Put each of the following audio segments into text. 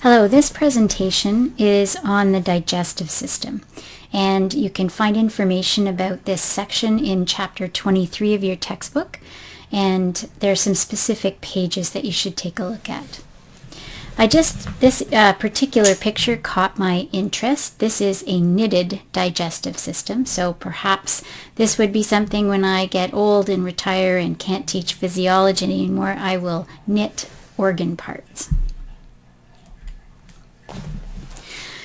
Hello, this presentation is on the digestive system, and you can find information about this section in chapter 23 of your textbook, and there are some specific pages that you should take a look at. This particular picture caught my interest. This is a knitted digestive system, so perhaps this would be something when I get old and retire and can't teach physiology anymore, I will knit organ parts.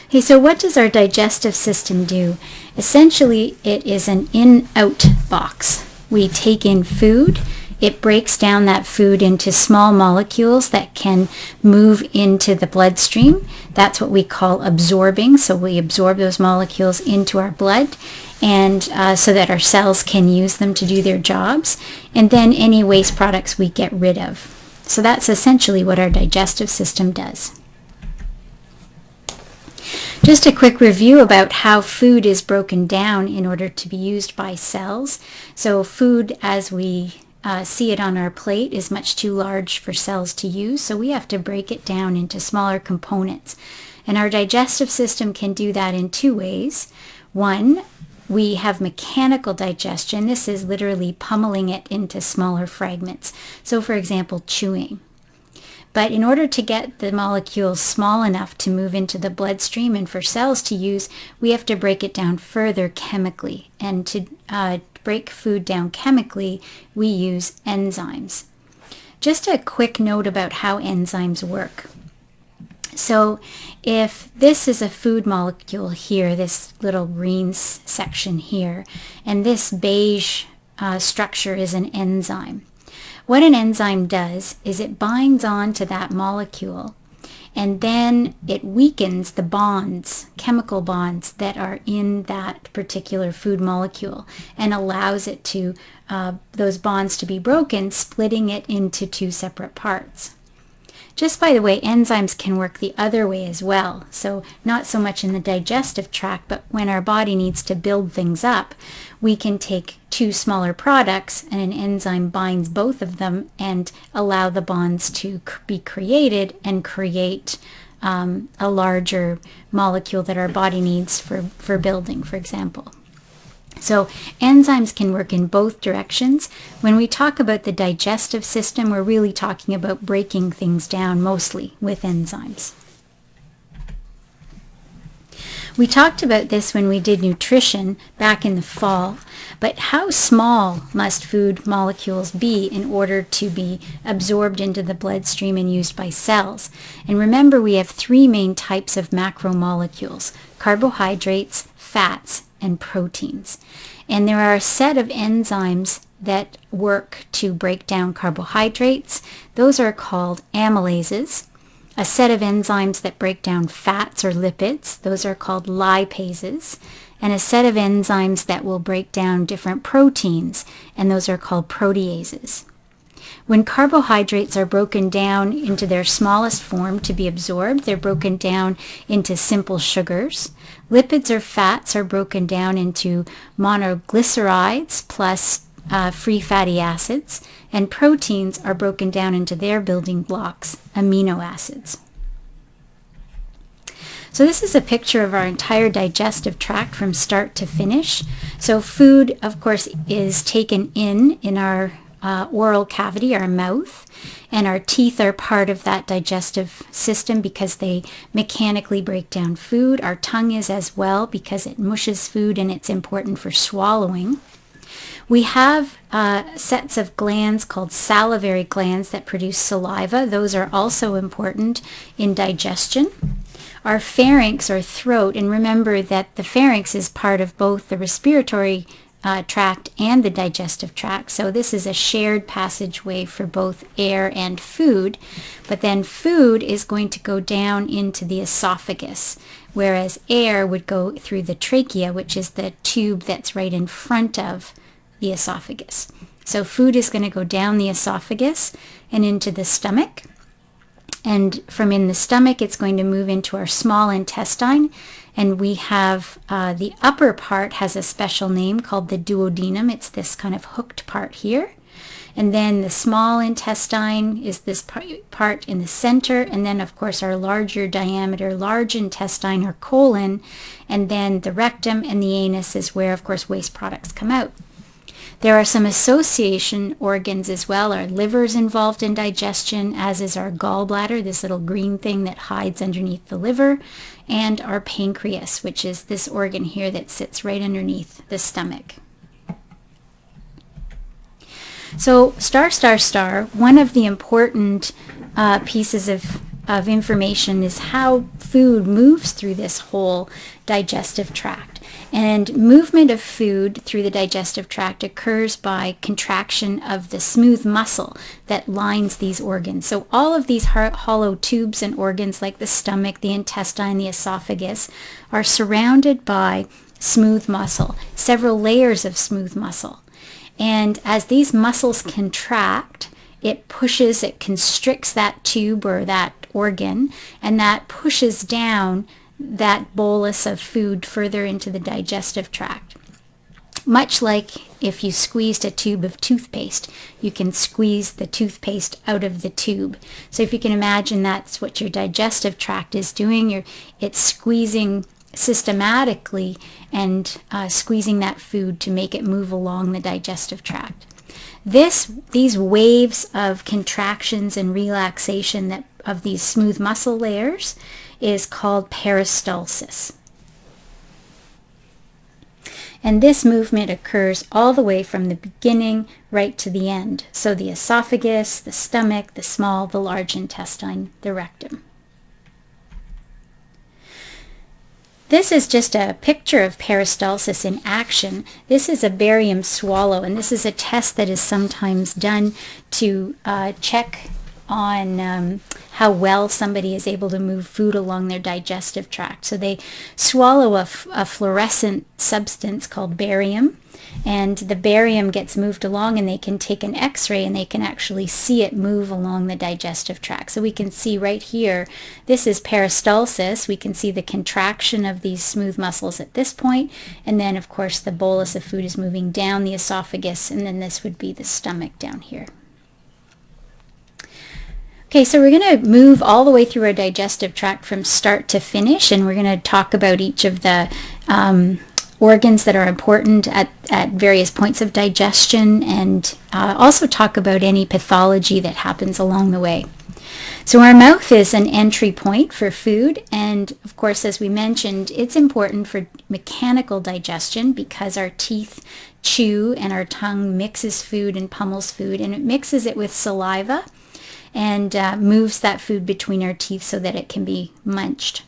Okay, so what does our digestive system do? Essentially, it is an in-out box. We take in food. It breaks down that food into small molecules that can move into the bloodstream. That's what we call absorbing. So we absorb those molecules into our blood, and so that our cells can use them to do their jobs. And then any waste products we get rid of. So that's essentially what our digestive system does. Just a quick review about how food is broken down in order to be used by cells. So food, as we see it on our plate, is much too large for cells to use, so we have to break it down into smaller components. And our digestive system can do that in two ways. One, we have mechanical digestion. This is literally pummeling it into smaller fragments. So for example, chewing. But in order to get the molecules small enough to move into the bloodstream and for cells to use, we have to break it down further chemically. And to break food down chemically, we use enzymes. Just a quick note about how enzymes work. So if this is a food molecule here, this little green section here, and this beige structure is an enzyme. What an enzyme does is it binds on to that molecule, and then it weakens the bonds, chemical bonds that are in that particular food molecule, and allows it to those bonds to be broken, splitting it into two separate parts. Just by the way, enzymes can work the other way as well. So not so much in the digestive tract, but when our body needs to build things up, we can take two smaller products and an enzyme binds both of them and allow the bonds to be created and create a larger molecule that our body needs for building, for example. So enzymes can work in both directions. When we talk about the digestive system, we're really talking about breaking things down mostly with enzymes. We talked about this when we did nutrition back in the fall, but how small must food molecules be in order to be absorbed into the bloodstream and used by cells? And remember, we have three main types of macromolecules: carbohydrates, fats, and proteins. And there are a set of enzymes that work to break down carbohydrates. Those are called amylases. A set of enzymes that break down fats or lipids. Those are called lipases. And a set of enzymes that will break down different proteins, and those are called proteases. When carbohydrates are broken down into their smallest form to be absorbed, they're broken down into simple sugars. Lipids or fats are broken down into monoglycerides plus free fatty acids, and proteins are broken down into their building blocks, amino acids. So this is a picture of our entire digestive tract from start to finish. So food, of course, is taken in our oral cavity, our mouth, and our teeth are part of that digestive system because they mechanically break down food. Our tongue is as well because it mushes food and it's important for swallowing. We have sets of glands called salivary glands that produce saliva. Those are also important in digestion. Our pharynx or throat, and remember that the pharynx is part of both the respiratory tract and the digestive tract. So this is a shared passageway for both air and food. But then food is going to go down into the esophagus, whereas air would go through the trachea, which is the tube that's right in front of the esophagus. So food is going to go down the esophagus and into the stomach. And from in the stomach, it's going to move into our small intestine. And we have the upper part has a special name called the duodenum. It's this kind of hooked part here. And then the small intestine is this part in the center, and then of course our larger diameter large intestine or colon, and then the rectum and the anus is where of course waste products come out. There are some association organs as well. Our liver is involved in digestion, as is our gallbladder, this little green thing that hides underneath the liver, and our pancreas, which is this organ here that sits right underneath the stomach. So one of the important pieces of information is how food moves through this whole digestive tract. And movement of food through the digestive tract occurs by contraction of the smooth muscle that lines these organs. So all of these hollow tubes and organs like the stomach, the intestine, the esophagus are surrounded by smooth muscle, several layers of smooth muscle. And as these muscles contract, it constricts that tube or that organ, and that pushes down that bolus of food further into the digestive tract. Much like if you squeezed a tube of toothpaste, you can squeeze the toothpaste out of the tube. So if you can imagine, that's what your digestive tract is doing. It's squeezing systematically and squeezing that food to make it move along the digestive tract. These waves of contractions and relaxation of these smooth muscle layers is called peristalsis. And this movement occurs all the way from the beginning right to the end. So the esophagus, the stomach, the small, the large intestine, the rectum. This is just a picture of peristalsis in action. This is a barium swallow, and this is a test that is sometimes done to check on how well somebody is able to move food along their digestive tract. So they swallow a fluorescent substance called barium, and the barium gets moved along, and they can take an x-ray and they can actually see it move along the digestive tract. So we can see right here, this is peristalsis. We can see the contraction of these smooth muscles at this point, and then of course the bolus of food is moving down the esophagus, and then this would be the stomach down here. Okay, so we're going to move all the way through our digestive tract from start to finish, and we're going to talk about each of the organs that are important at various points of digestion, and also talk about any pathology that happens along the way. So our mouth is an entry point for food, and of course, as we mentioned, it's important for mechanical digestion because our teeth chew and our tongue mixes food and pummels food, and it mixes it with saliva and moves that food between our teeth so that it can be munched.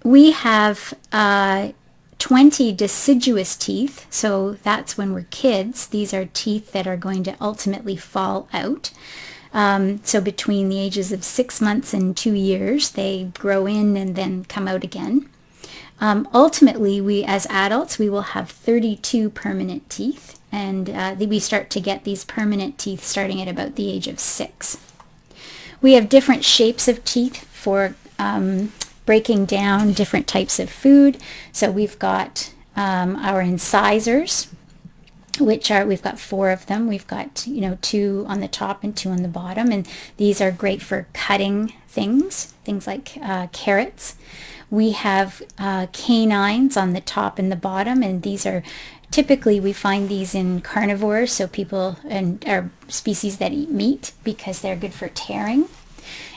We have 20 deciduous teeth, so that's when we're kids. These are teeth that are going to ultimately fall out. So between the ages of 6 months and 2 years, they grow in and then come out again. Ultimately, we as adults, we will have 32 permanent teeth, and we start to get these permanent teeth starting at about the age of 6. We have different shapes of teeth for breaking down different types of food. So we've got our incisors, we've got 4 of them. We've got 2 on the top and 2 on the bottom, and these are great for cutting things like carrots. We have canines on the top and the bottom, and these are typically, we find these in carnivores, so people or species that eat meat because they're good for tearing.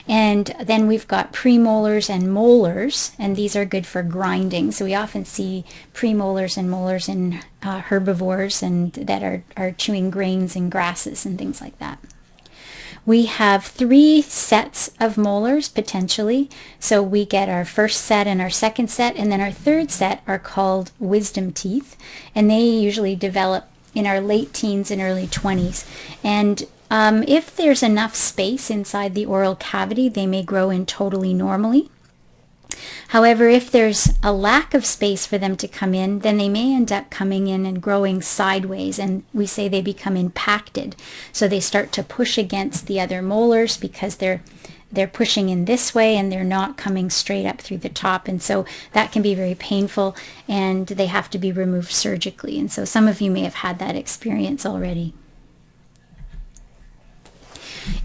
And then we've got premolars and molars, and these are good for grinding. So we often see premolars and molars in herbivores and that are chewing grains and grasses and things like that. We have 3 sets of molars potentially. So we get our first set and our second set, and then our third set are called wisdom teeth, and they usually develop in our late teens and early 20s. And if there's enough space inside the oral cavity, they may grow in totally normally. However, if there's a lack of space for them to come in, then they may end up coming in and growing sideways, and we say they become impacted. So they start to push against the other molars because they're pushing in this way and they're not coming straight up through the top, and so that can be very painful, and they have to be removed surgically. And so some of you may have had that experience already.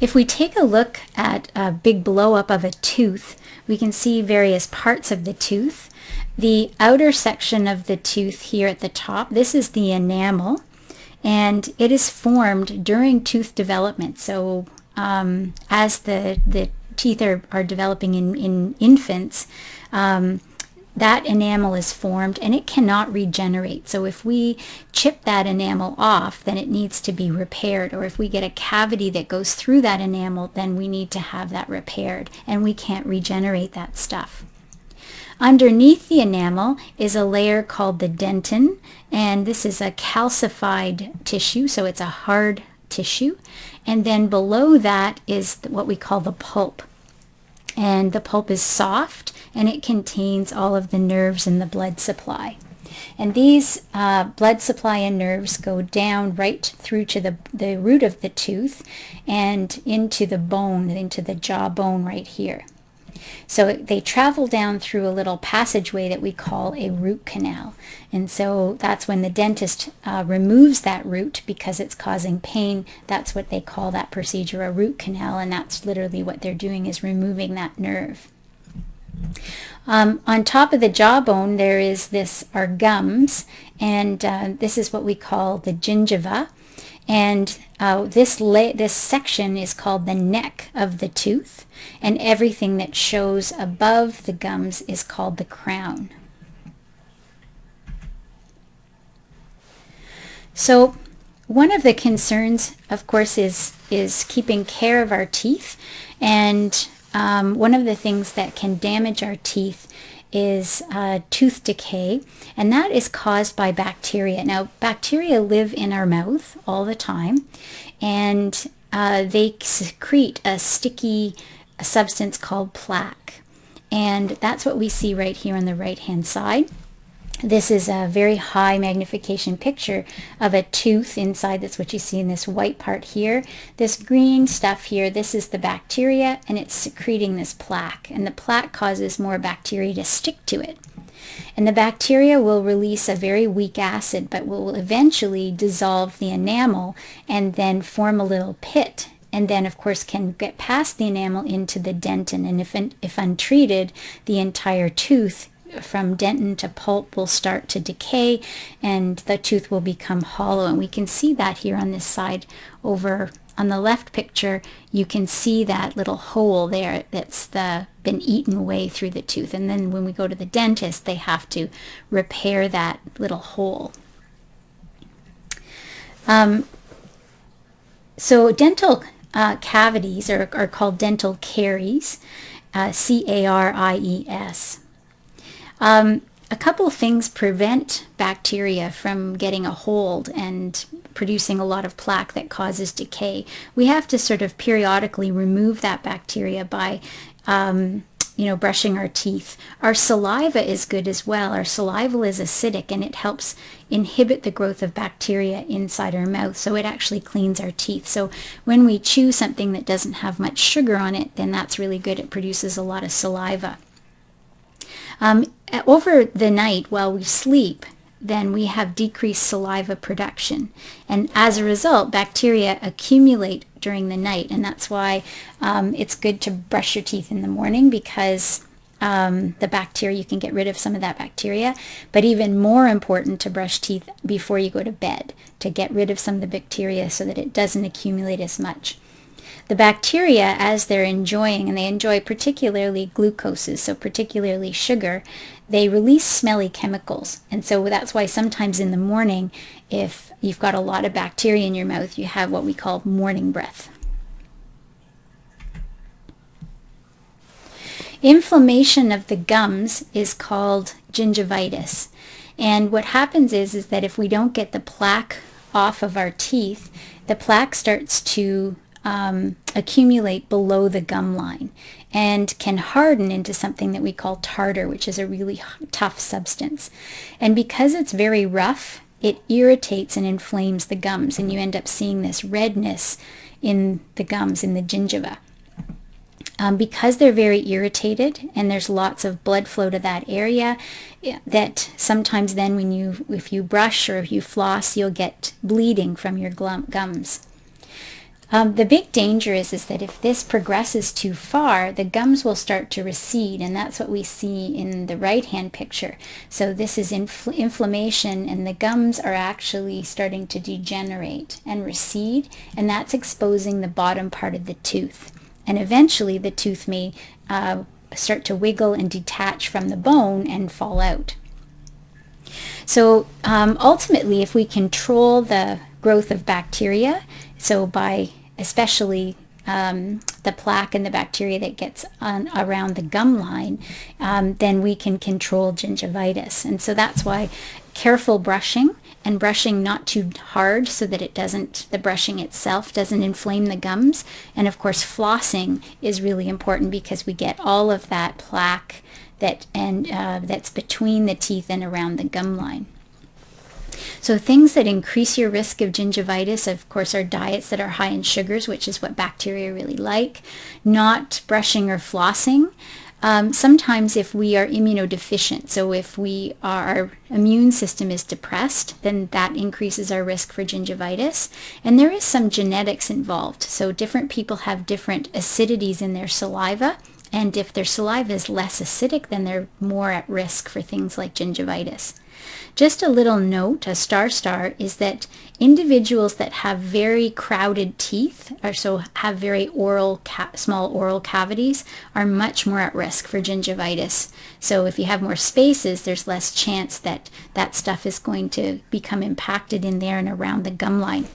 If we take a look at a big blow up of a tooth, we can see various parts of the tooth. The outer section of the tooth here at the top, this is the enamel, and it is formed during tooth development. So as the teeth are developing in infants, that enamel is formed and it cannot regenerate. So if we chip that enamel off, then it needs to be repaired. Or if we get a cavity that goes through that enamel, then we need to have that repaired, and we can't regenerate that stuff. Underneath the enamel is a layer called the dentin, and this is a calcified tissue, so it's a hard tissue. And then below that is what we call the pulp. And the pulp is soft, and it contains all of the nerves and the blood supply. And these blood supply and nerves go down right through to the root of the tooth and into the bone, into the jawbone right here. So they travel down through a little passageway that we call a root canal. And so that's when the dentist removes that root because it's causing pain. That's what they call that procedure, a root canal, and that's literally what they're doing, is removing that nerve. On top of the jawbone there is our gums, and this is what we call the gingiva. And this section is called the neck of the tooth, and everything that shows above the gums is called the crown. So one of the concerns, of course, is keeping care of our teeth, and one of the things that can damage our teeth is tooth decay, and that is caused by bacteria. Now, bacteria live in our mouth all the time, and they secrete a sticky substance called plaque, and that's what we see right here on the right hand side. This is a very high magnification picture of a tooth inside. That's what you see in this white part here. This green stuff here, this is the bacteria, and it's secreting this plaque. And the plaque causes more bacteria to stick to it. And the bacteria will release a very weak acid, but will eventually dissolve the enamel and then form a little pit. And then, of course, can get past the enamel into the dentin. And if untreated, the entire tooth, from dentin to pulp, will start to decay, and the tooth will become hollow. And we can see that here on this side. Over on the left picture, you can see that little hole there that's been eaten away through the tooth. And then when we go to the dentist, they have to repair that little hole. So dental cavities are called dental caries, C-A-R-I-E-S. A couple of things prevent bacteria from getting a hold and producing a lot of plaque that causes decay. We have to sort of periodically remove that bacteria by brushing our teeth. Our saliva is good as well. Our saliva is acidic, and it helps inhibit the growth of bacteria inside our mouth, so it actually cleans our teeth. So when we chew something that doesn't have much sugar on it, then that's really good. It produces a lot of saliva. Over the night while we sleep, then we have decreased saliva production, and as a result, bacteria accumulate during the night. And that's why it's good to brush your teeth in the morning, because the bacteria, you can get rid of some of that bacteria. But even more important, to brush teeth before you go to bed, to get rid of some of the bacteria so that it doesn't accumulate as much. The bacteria, as they're enjoying, and they enjoy particularly glucoses, so particularly sugar, they release smelly chemicals. And so that's why sometimes in the morning, if you've got a lot of bacteria in your mouth, you have what we call morning breath. Inflammation of the gums is called gingivitis. And what happens is that if we don't get the plaque off of our teeth, the plaque starts to accumulate below the gum line and can harden into something that we call tartar, which is a really tough substance. And because it's very rough, it irritates and inflames the gums, and you end up seeing this redness in the gums, in the gingiva. because they're very irritated and there's lots of blood flow to that area, that sometimes then if you brush or if you floss, you'll get bleeding from your gums. The big danger is that if this progresses too far, the gums will start to recede, and that's what we see in the right-hand picture. So this is inflammation, and the gums are actually starting to degenerate and recede, and that's exposing the bottom part of the tooth. And eventually the tooth may start to wiggle and detach from the bone and fall out. So ultimately, if we control the growth of bacteria, so by especially the plaque and the bacteria that gets around the gum line, then we can control gingivitis. And so that's why careful brushing, and brushing not too hard so that the brushing itself doesn't inflame the gums. And of course flossing is really important because we get all of that plaque that's between the teeth and around the gum line. So things that increase your risk of gingivitis, of course, are diets that are high in sugars, which is what bacteria really like, not brushing or flossing. Sometimes if we are immunodeficient, so if our immune system is depressed, then that increases our risk for gingivitis. And there is some genetics involved. So different people have different acidities in their saliva, and if their saliva is less acidic, then they're more at risk for things like gingivitis. Just a little note, a star, is that individuals that have very crowded teeth, or so have very small oral cavities, are much more at risk for gingivitis. So if you have more spaces, there's less chance that that stuff is going to become impacted in there and around the gum line.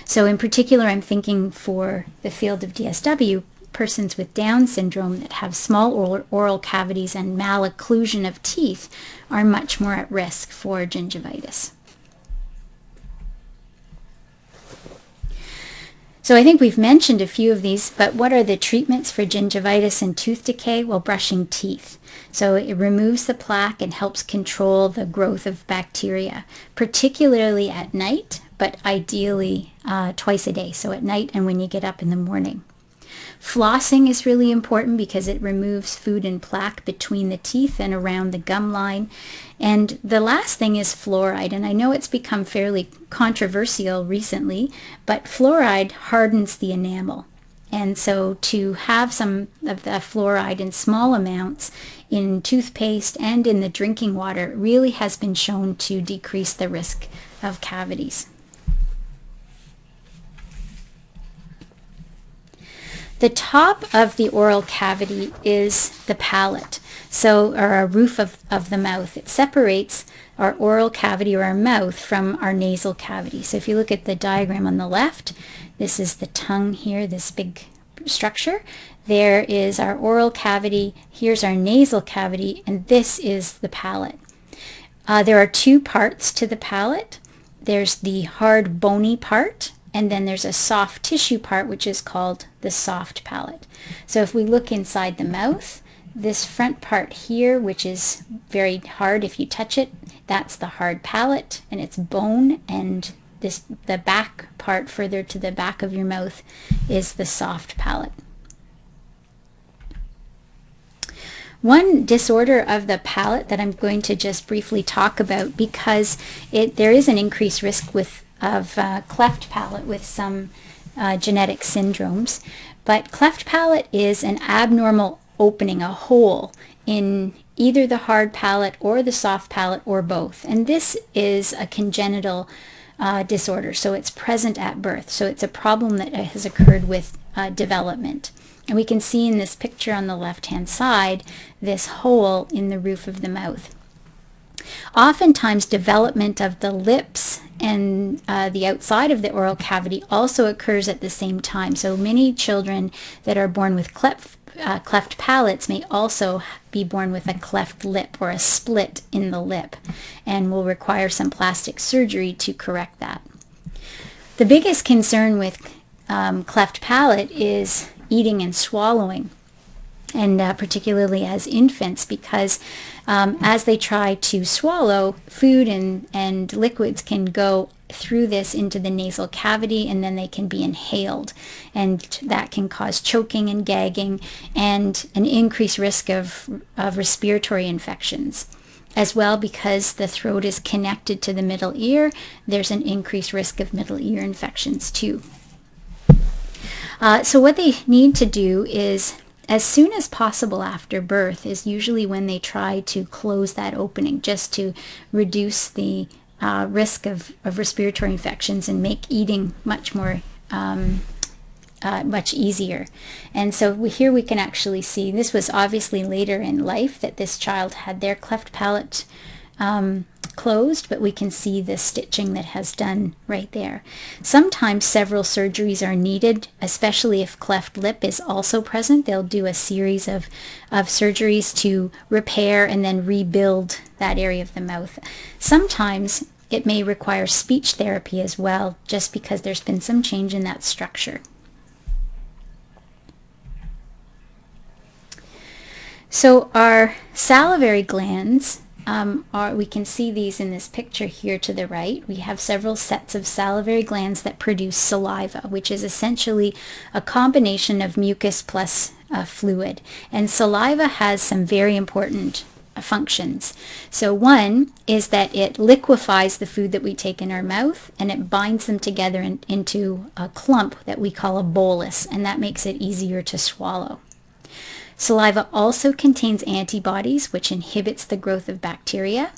So in particular, I'm thinking for the field of DSW, persons with Down syndrome that have small oral cavities and malocclusion of teeth are much more at risk for gingivitis. So I think we've mentioned a few of these, but what are the treatments for gingivitis and tooth decay? Well, brushing teeth. So it removes the plaque and helps control the growth of bacteria, particularly at night, but ideally twice a day. So at night and when you get up in the morning. Flossing is really important because it removes food and plaque between the teeth and around the gum line. And the last thing is fluoride. And I know it's become fairly controversial recently, but fluoride hardens the enamel. And so to have some of the fluoride in small amounts in toothpaste and in the drinking water really has been shown to decrease the risk of cavities. The top of the oral cavity is the palate, or a roof of the mouth. It separates our oral cavity or our mouth from our nasal cavity. So if you look at the diagram on the left, this is the tongue here, this big structure. There is our oral cavity, here's our nasal cavity, and this is the palate. There are two parts to the palate. There's the hard bony part, and then there's a soft tissue part, which is called the soft palate. So if we look inside the mouth, this front part here, which is very hard if you touch it, that's the hard palate, and it's bone, and the back part further to the back of your mouth is the soft palate. One disorder of the palate that I'm going to just briefly talk about, because there is an increased risk of cleft palate with some genetic syndromes, but cleft palate is an abnormal opening, a hole in either the hard palate or the soft palate or both. And this is a congenital disorder, so it's present at birth. So it's a problem that has occurred with development. And we can see in this picture on the left-hand side this hole in the roof of the mouth. Oftentimes development of the lips and the outside of the oral cavity also occurs at the same time. So many children that are born with cleft palates may also be born with a cleft lip or a split in the lip, and will require some plastic surgery to correct that. The biggest concern with cleft palate is eating and swallowing, and particularly as infants, because as they try to swallow, food and liquids can go through this into the nasal cavity, and then they can be inhaled, and that can cause choking and gagging and an increased risk of respiratory infections. As well, because the throat is connected to the middle ear, there's an increased risk of middle ear infections too. So what they need to do is, as soon as possible after birth, is usually when they try to close that opening, just to reduce the risk of respiratory infections and make eating much more much easier. And so here we can actually see, this was obviously later in life that this child had their cleft palate closed, but we can see the stitching that has done right there. Sometimes several surgeries are needed, especially if cleft lip is also present. They'll do a series of surgeries to repair and then rebuild that area of the mouth. Sometimes it may require speech therapy as well, just because there's been some change in that structure. So our salivary glands, we can see these in this picture here to the right. We have several sets of salivary glands that produce saliva, which is essentially a combination of mucus plus fluid. And saliva has some very important functions. So one is that it liquefies the food that we take in our mouth, and it binds them together into a clump that we call a bolus, and that makes it easier to swallow. Saliva also contains antibodies, which inhibits the growth of bacteria.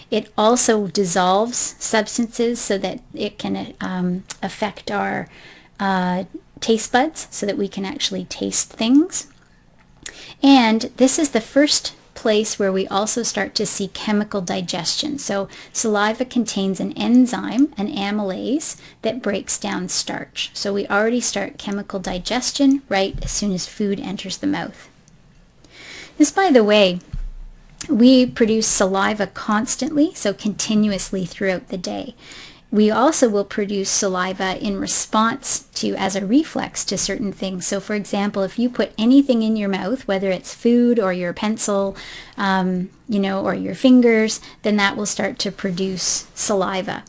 It also dissolves substances so that it can affect our taste buds, so that we can actually taste things. And this is the first place where we also start to see chemical digestion. So saliva contains an enzyme, an amylase, that breaks down starch. So we already start chemical digestion right as soon as food enters the mouth. This, by the way, we produce saliva constantly, so continuously throughout the day. We also will produce saliva in response to, as a reflex to certain things. So for example, if you put anything in your mouth, whether it's food or your pencil, or your fingers, then that will start to produce saliva.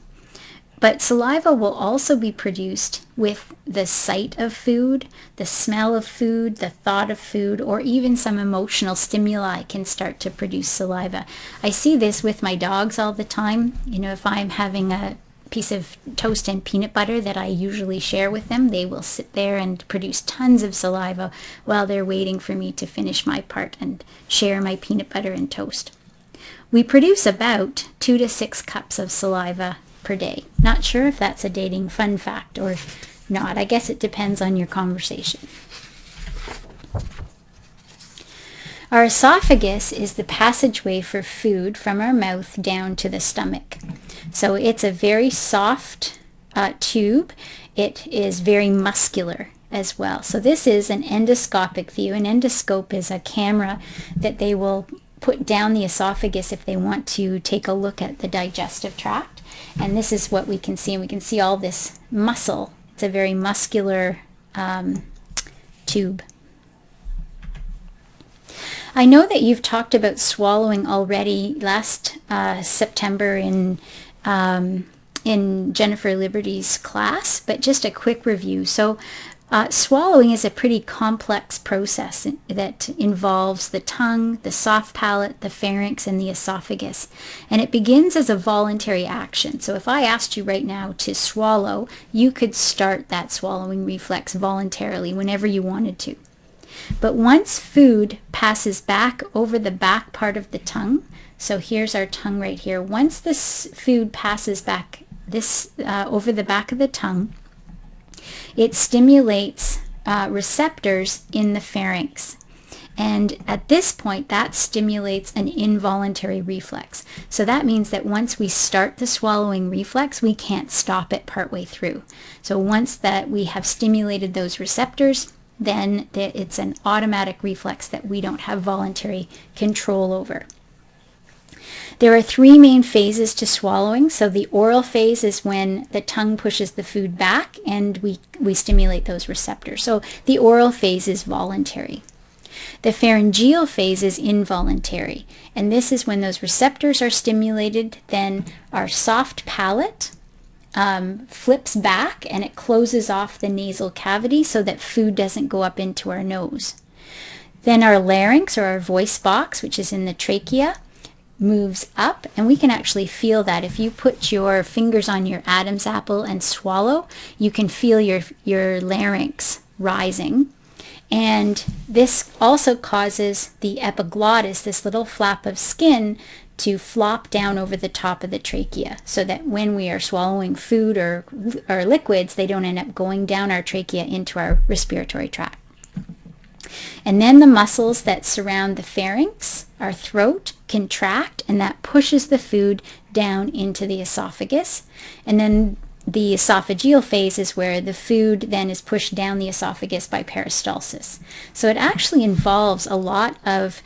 But saliva will also be produced with the sight of food, the smell of food, the thought of food, or even some emotional stimuli can start to produce saliva. I see this with my dogs all the time. If I'm having a piece of toast and peanut butter that I usually share with them, they will sit there and produce tons of saliva while they're waiting for me to finish my part and share my peanut butter and toast. We produce about 2 to 6 cups of saliva per day. Not sure if that's a dating fun fact or not. I guess it depends on your conversation. Our esophagus is the passageway for food from our mouth down to the stomach. So it's a very soft tube. It is very muscular as well. So this is an endoscopic view. An endoscope is a camera that they will put down the esophagus if they want to take a look at the digestive tract. And this is what we can see. And we can see all this muscle. It's a very muscular tube. I know that you've talked about swallowing already last September in Jennifer Liberty's class, but just a quick review. So swallowing is a pretty complex process that involves the tongue, the soft palate, the pharynx, and the esophagus. And it begins as a voluntary action. So if I asked you right now to swallow, you could start that swallowing reflex voluntarily whenever you wanted to. But once food passes back over the back part of the tongue, so here's our tongue right here, once this food passes back over the back of the tongue, it stimulates receptors in the pharynx. And at this point, that stimulates an involuntary reflex. So that means that once we start the swallowing reflex, we can't stop it partway through. So once that we have stimulated those receptors, then it's an automatic reflex that we don't have voluntary control over. There are 3 main phases to swallowing. So the oral phase is when the tongue pushes the food back and we stimulate those receptors. So the oral phase is voluntary. The pharyngeal phase is involuntary. And this is when those receptors are stimulated, then our soft palate flips back and it closes off the nasal cavity so that food doesn't go up into our nose. Then our larynx, or our voice box, which is in the trachea, moves up, and we can actually feel that. If you put your fingers on your Adam's apple and swallow, you can feel your larynx rising. And this also causes the epiglottis, this little flap of skin, to flop down over the top of the trachea so that when we are swallowing food or liquids, they don't end up going down our trachea into our respiratory tract. And then the muscles that surround the pharynx, our throat, contract, and that pushes the food down into the esophagus. And then the esophageal phase is where the food then is pushed down the esophagus by peristalsis. So it actually involves a lot of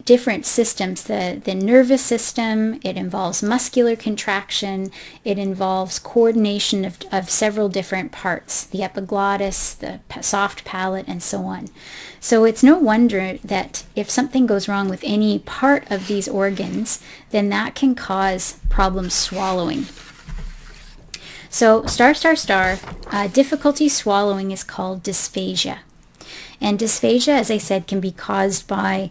different systems, the nervous system, it involves muscular contraction, it involves coordination of several different parts, the epiglottis, the soft palate, and so on. So it's no wonder that if something goes wrong with any part of these organs, then that can cause problems swallowing. So difficulty swallowing is called dysphagia. And dysphagia, as I said, can be caused by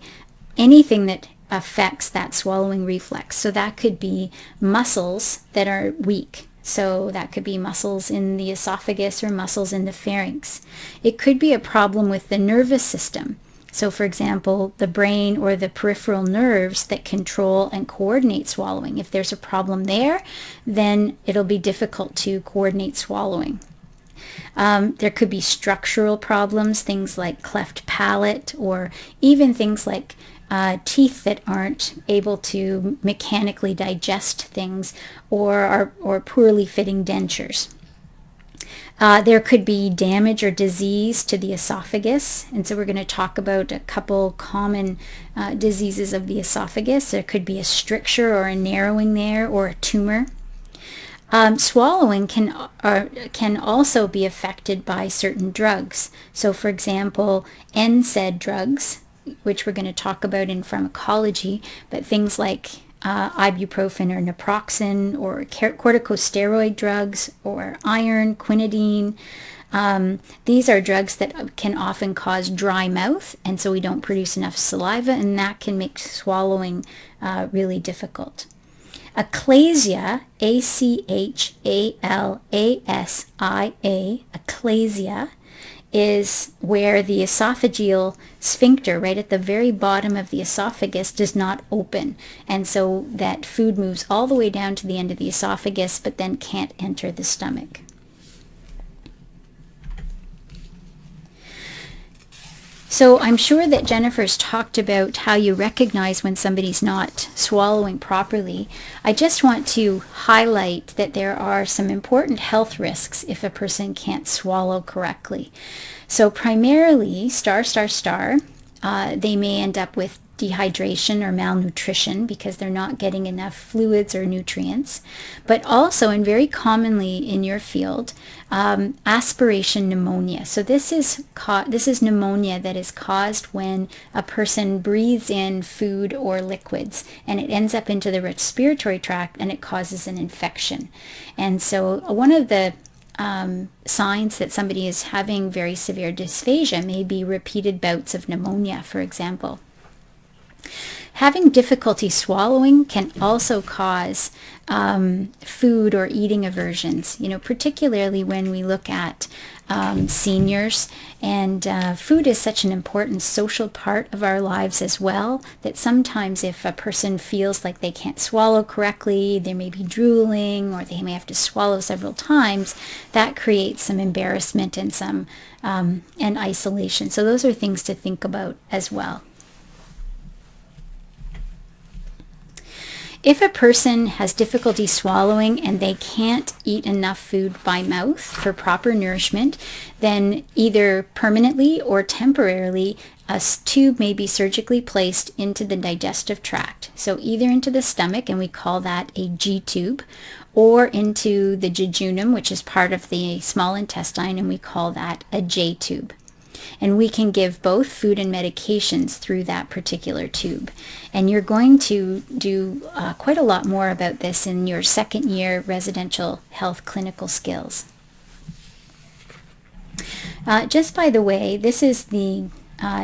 anything that affects that swallowing reflex. So that could be muscles that are weak. So that could be muscles in the esophagus or muscles in the pharynx. It could be a problem with the nervous system. So for example, the brain or the peripheral nerves that control and coordinate swallowing. If there's a problem there, then it'll be difficult to coordinate swallowing. There could be structural problems, things like cleft palate, or even things like teeth that aren't able to mechanically digest things, or poorly fitting dentures. There could be damage or disease to the esophagus, and so we're going to talk about a couple common diseases of the esophagus. There could be a stricture or a narrowing there, or a tumor. Swallowing can also be affected by certain drugs. So for example, NSAID drugs, which we're going to talk about in pharmacology, but things like ibuprofen or naproxen, or corticosteroid drugs, or iron, quinidine. These are drugs that can often cause dry mouth, and so we don't produce enough saliva, and that can make swallowing really difficult. Achalasia, A-C-H-A-L-A-S-I-A, achalasia, is where the esophageal sphincter, right at the very bottom of the esophagus, does not open. And so that food moves all the way down to the end of the esophagus, but then can't enter the stomach. So I'm sure that Jennifer's talked about how you recognize when somebody's not swallowing properly. I just want to highlight that there are some important health risks if a person can't swallow correctly. So primarily, they may end up with dehydration or malnutrition because they're not getting enough fluids or nutrients, but also, and very commonly in your field, aspiration pneumonia. So this is pneumonia that is caused when a person breathes in food or liquids, and it ends up into the respiratory tract and it causes an infection. And so one of the signs that somebody is having very severe dysphagia may be repeated bouts of pneumonia, for example. Having difficulty swallowing can also cause food or eating aversions, particularly when we look at seniors. And food is such an important social part of our lives as well, that sometimes if a person feels like they can't swallow correctly, they may be drooling, or they may have to swallow several times, that creates some embarrassment and some and isolation. So those are things to think about as well. If a person has difficulty swallowing and they can't eat enough food by mouth for proper nourishment, then either permanently or temporarily a tube may be surgically placed into the digestive tract. So either into the stomach, and we call that a G tube, or into the jejunum, which is part of the small intestine, and we call that a J tube. And we can give both food and medications through that particular tube. And you're going to do quite a lot more about this in your second year residential health clinical skills. Just by the way, this is the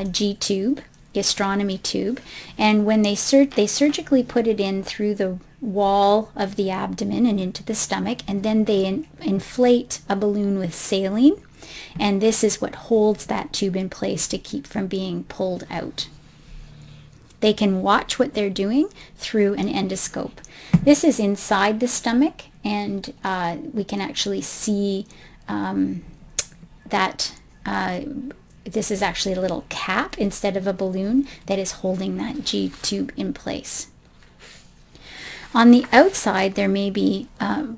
G-tube, gastronomy tube, and when they surgically put it in through the wall of the abdomen and into the stomach, and then they inflate a balloon with saline, and this is what holds that tube in place to keep from being pulled out. They can watch what they're doing through an endoscope. This is inside the stomach, and we can actually see that this is actually a little cap instead of a balloon that is holding that G-tube in place. On the outside, there may be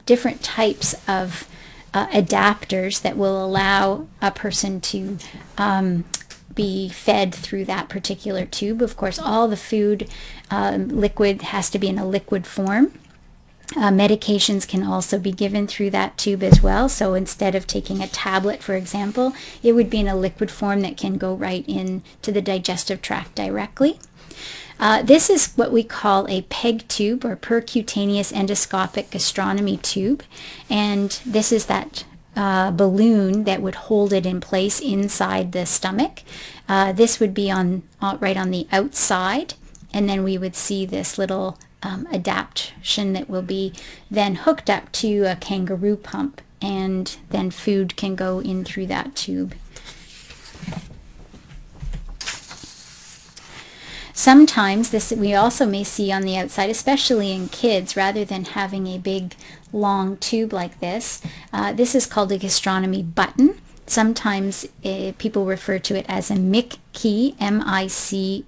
different types of adapters that will allow a person to be fed through that particular tube. Of course, all the food liquid has to be in a liquid form. Medications can also be given through that tube as well. So instead of taking a tablet, for example, it would be in a liquid form that can go right into the digestive tract directly. This is what we call a PEG tube, or percutaneous endoscopic gastronomy tube, and this is that balloon that would hold it in place inside the stomach. This would be right on the outside, and then we would see this little adaptation that will be then hooked up to a kangaroo pump, and then food can go in through that tube. Sometimes this we also may see on the outside, especially in kids, rather than having a big long tube like this. This is called a gastronomy button. Sometimes people refer to it as a MIC-key, M-I-C-Key.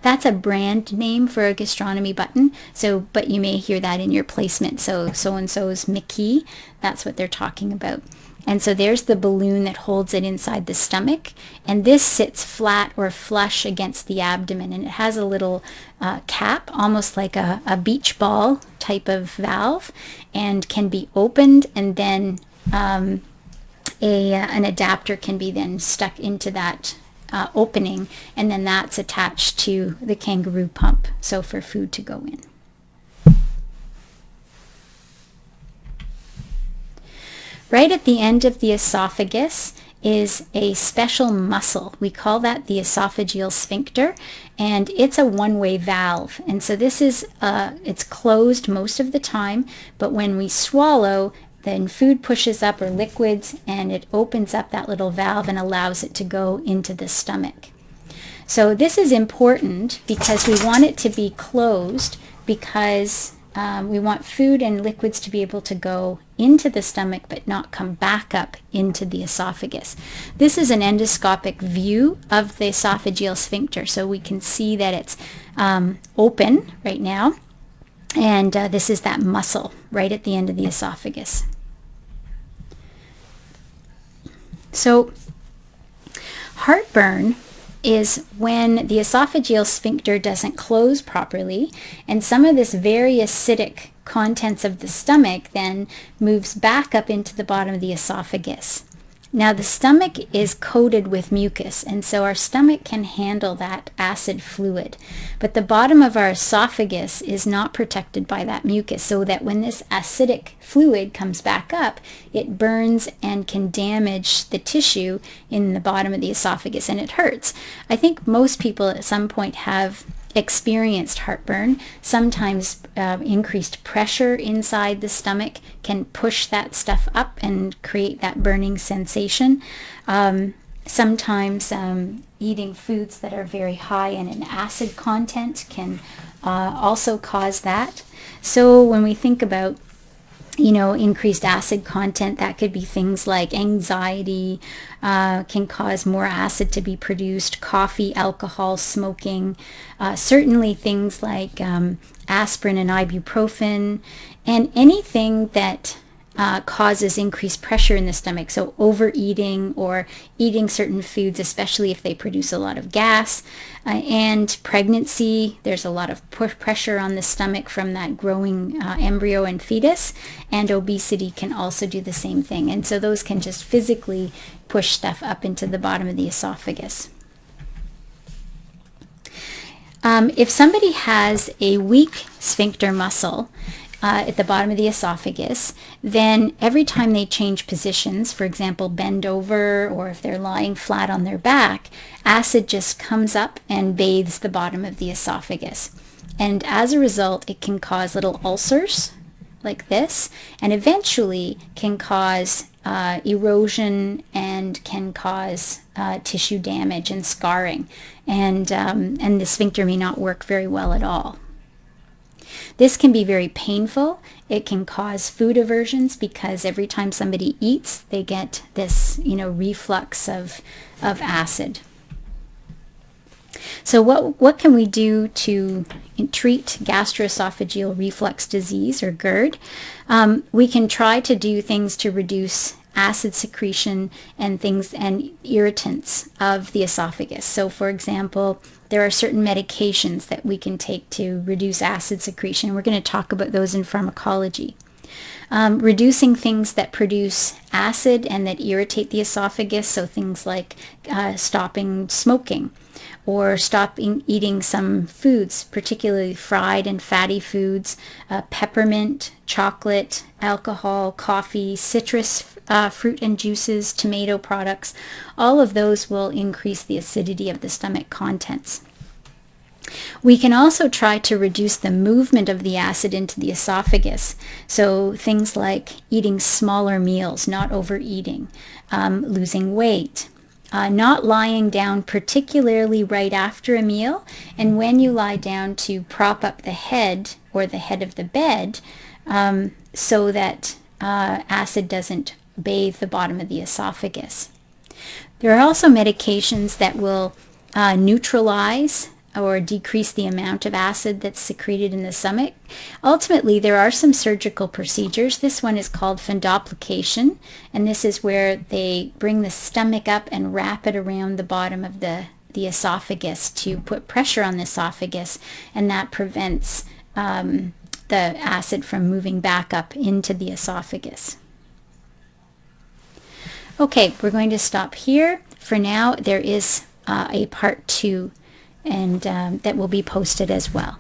That's a brand name for a gastronomy button. So, but you may hear that in your placement. So-and-so's MIC-key, that's what they're talking about. And so there's the balloon that holds it inside the stomach, and this sits flat or flush against the abdomen, and it has a little cap, almost like a beach ball type of valve, and can be opened, and then an adapter can be then stuck into that opening, and then that's attached to the kangaroo pump, so for food to go in. Right at the end of the esophagus is a special muscle. We call that the esophageal sphincter, and it's a one-way valve. And so this is, it's closed most of the time, but when we swallow, then food pushes up, or liquids, and it opens up that little valve and allows it to go into the stomach. So this is important because we want it to be closed, because we want food and liquids to be able to go into the stomach but not come back up into the esophagus. This is an endoscopic view of the esophageal sphincter, so we can see that it's open right now, and this is that muscle right at the end of the esophagus. So heartburn is when the esophageal sphincter doesn't close properly, and some of this very acidic contents of the stomach then moves back up into the bottom of the esophagus. Now the stomach is coated with mucus, and so our stomach can handle that acid fluid, but the bottom of our esophagus is not protected by that mucus, so that when this acidic fluid comes back up, it burns and can damage the tissue in the bottom of the esophagus, and it hurts. I think most people at some point have experienced heartburn. Sometimes increased pressure inside the stomach can push that stuff up and create that burning sensation. Sometimes eating foods that are very high in an acid content can also cause that. So when we think about increased acid content, that could be things like anxiety, can cause more acid to be produced, coffee, alcohol, smoking, certainly things like aspirin and ibuprofen, and anything that causes increased pressure in the stomach. So overeating or eating certain foods, especially if they produce a lot of gas. And pregnancy, there's a lot of pressure on the stomach from that growing embryo and fetus. And obesity can also do the same thing. And so those can just physically push stuff up into the bottom of the esophagus. If somebody has a weak sphincter muscle at the bottom of the esophagus, then every time they change positions, for example, bend over, or if they're lying flat on their back, acid just comes up and bathes the bottom of the esophagus. And as a result, it can cause little ulcers like this, and eventually can cause erosion and can cause tissue damage and scarring, and the sphincter may not work very well at all. This can be very painful. It can cause food aversions because every time somebody eats, they get this, reflux of acid. So what can we do to treat gastroesophageal reflux disease, or GERD? We can try to do things to reduce acid secretion and irritants of the esophagus. So for example, there are certain medications that we can take to reduce acid secretion. We're going to talk about those in pharmacology. Reducing things that produce acid and that irritate the esophagus, so things like stopping smoking, or stopping eating some foods, particularly fried and fatty foods, peppermint, chocolate, alcohol, coffee, citrus fruit and juices, tomato products. All of those will increase the acidity of the stomach contents. We can also try to reduce the movement of the acid into the esophagus. So things like eating smaller meals, not overeating, losing weight, not lying down particularly right after a meal, and when you lie down, to prop up the head or the head of the bed so that acid doesn't bathe the bottom of the esophagus. There are also medications that will neutralize or decrease the amount of acid that's secreted in the stomach. Ultimately, there are some surgical procedures. This one is called fundoplication, and this is where they bring the stomach up and wrap it around the bottom of the esophagus to put pressure on the esophagus, and that prevents the acid from moving back up into the esophagus. Okay, we're going to stop here. For now, there is a part 2, and that will be posted as well.